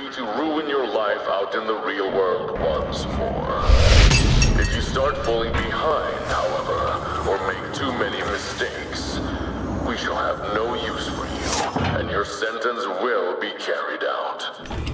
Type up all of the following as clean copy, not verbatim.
free to ruin your life out in the real world once more. If you start falling behind, however, or make too many mistakes, we shall have no use for you, and your sentence will be carried out.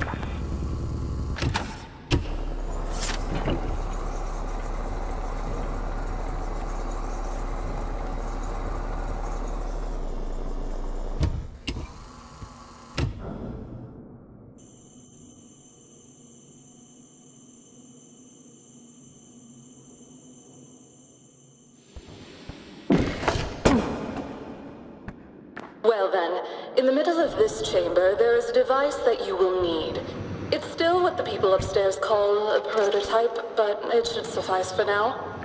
Well then, in the middle of this chamber, there is a device that you will need. It's still what the people upstairs call a prototype, but it should suffice for now.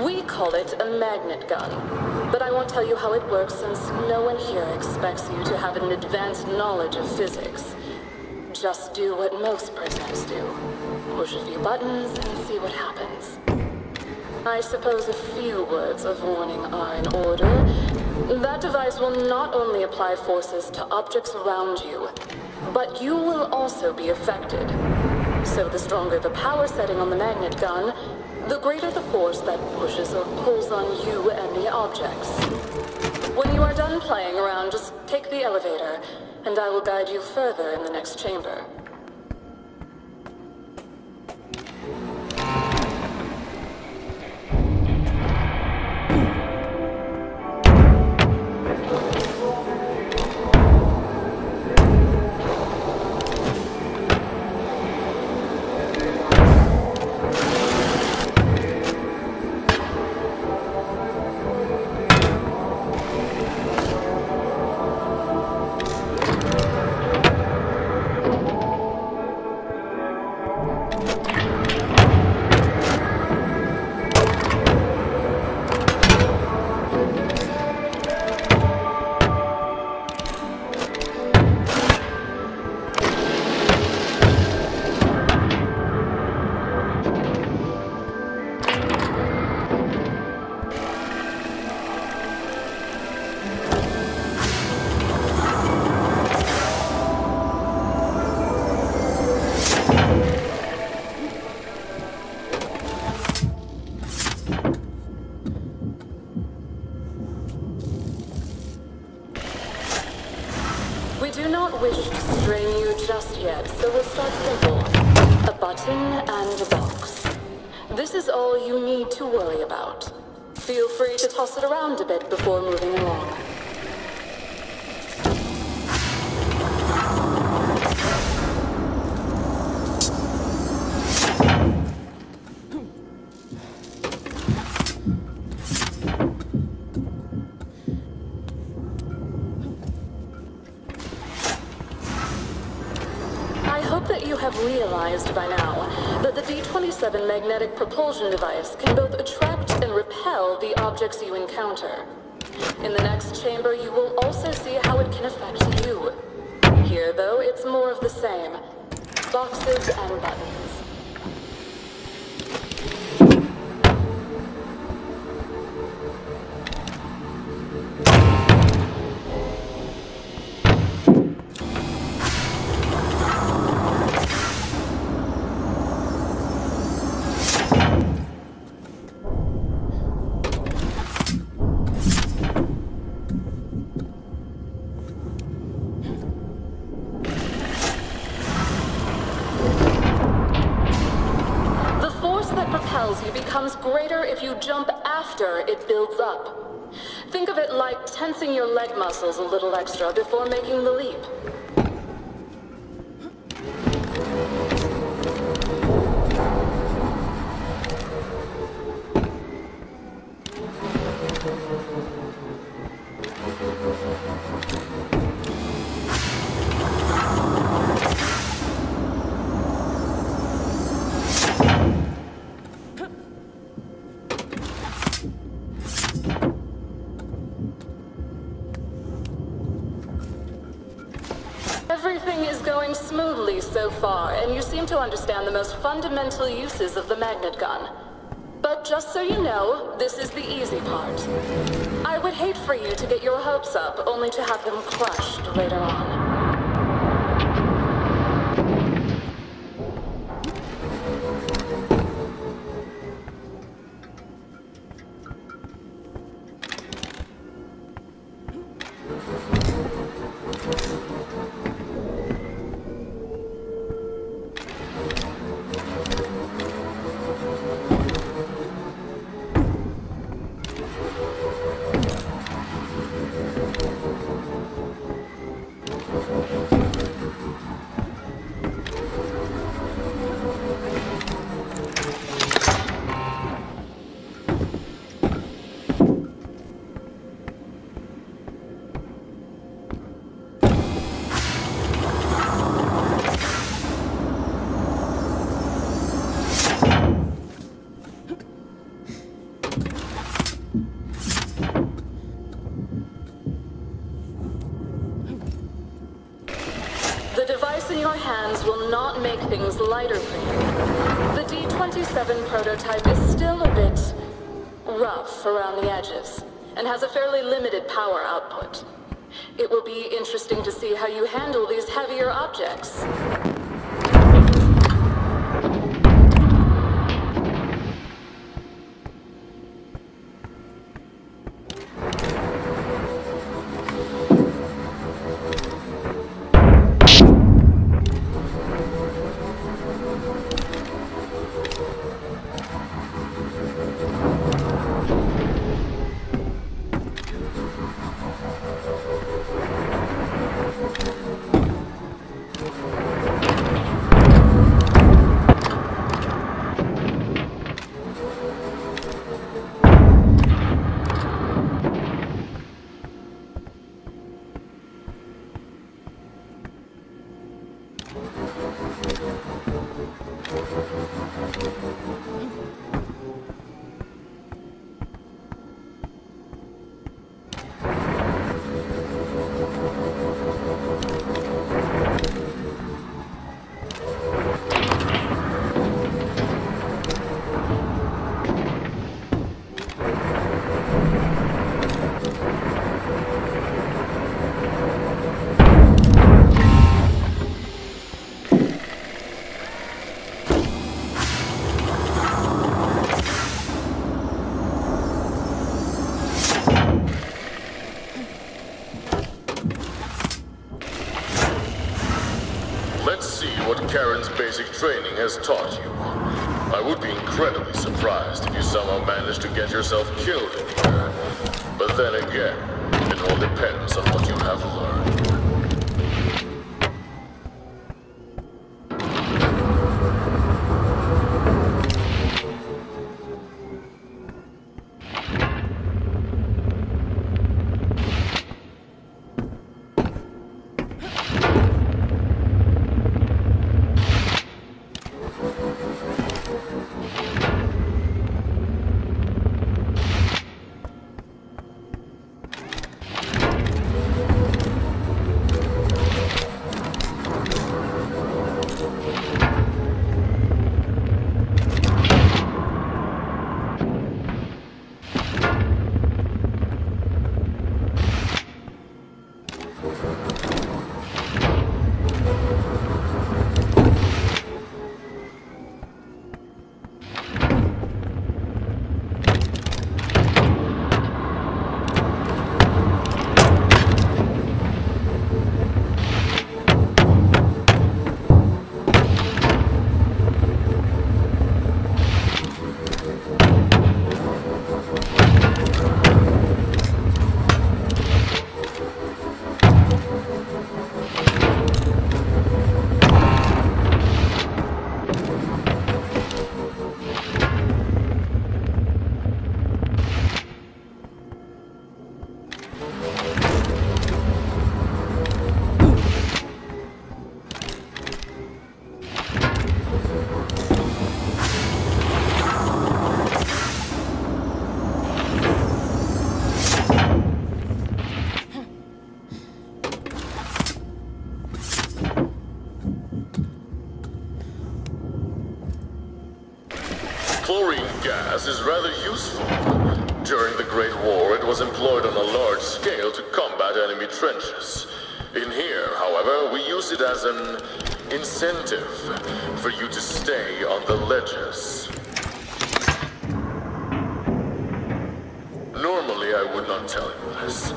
We call it a magnet gun, but I won't tell you how it works since no one here expects you to have an advanced knowledge of physics. Just do what most prisoners do. Push a few buttons and see what happens. I suppose a few words of warning are in order. That device will not only apply forces to objects around you, but you will also be affected. So the stronger the power setting on the magnet gun, the greater the force that pushes or pulls on you and the objects. When you are done playing around, just take the elevator, and I will guide you further in the next chamber. We do not wish to strain you just yet, so we'll start simple. A button and a box. This is all you need to worry about. Feel free to toss it around a bit before moving along. That you have realized by now that the D-27 magnetic propulsion device can both attract and repel the objects you encounter. In the next chamber, you will also see how it can affect you. Here, though, it's more of the same. Boxes and buttons. You becomes greater if you jump after it builds up. Think of it like tensing your leg muscles a little extra before making the leap. Everything is going smoothly so far, and you seem to understand the most fundamental uses of the magnet gun. But just so you know, this is the easy part. I would hate for you to get your hopes up, only to have them crushed later on. device in your hands will not make things lighter for you. The D-27 prototype is still a bit rough around the edges, and has a fairly limited power output. It will be interesting to see how you handle these heavier objects. Karen's basic training has taught you. I would be incredibly surprised if you somehow managed to get yourself killed in here. But then again, it all depends on what you have learned. Chlorine gas is rather useful. During the Great War, it was employed on a large scale to combat enemy trenches. In here, however, we use it as an incentive for you to stay on the ledges. Normally, I would not tell you this,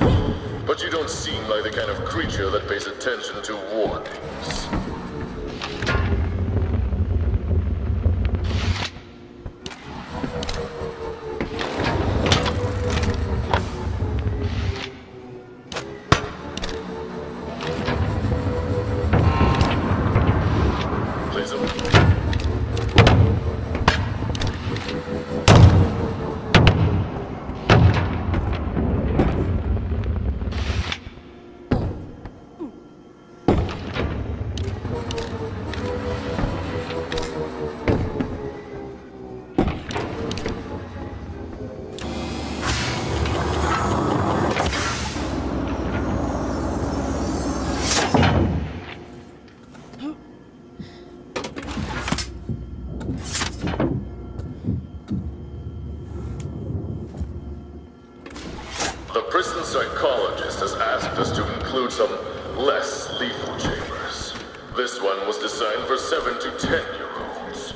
but you don't seem like the kind of creature that pays attention to warnings. happens to include some less lethal chambers. This one was designed for 7 to 10-year-olds.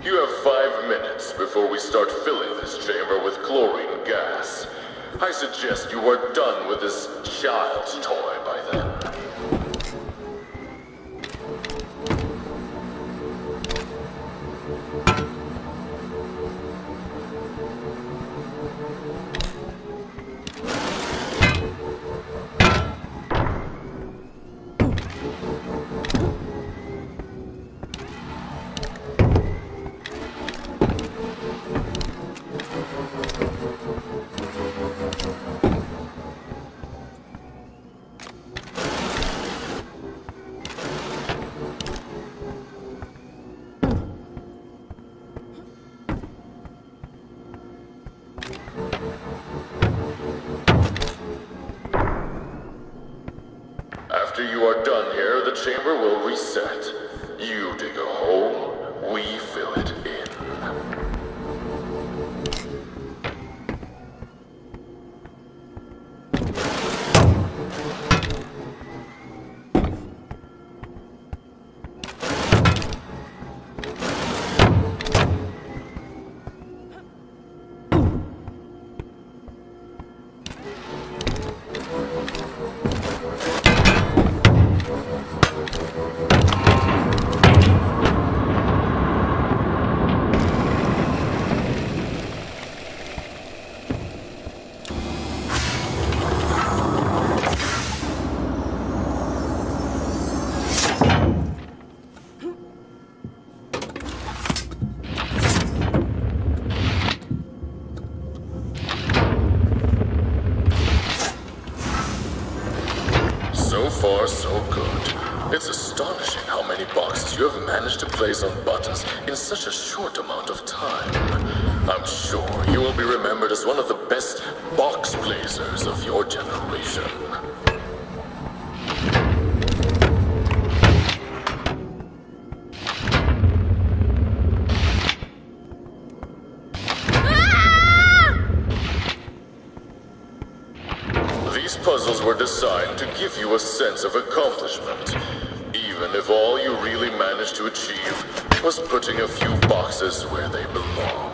You have 5 minutes before we start filling this chamber with chlorine gas. I suggest you are done with this child's toy by then. After you are done here, the chamber will reset. You dig a hole, we fill it in. So far, so good. It's astonishing how many boxes you have managed to place on buttons in such a short amount of time. I'm sure you will be remembered as one of the best box placers of your generation. These puzzles were designed to give you a sense of accomplishment, even if all you really managed to achieve was putting a few boxes where they belong.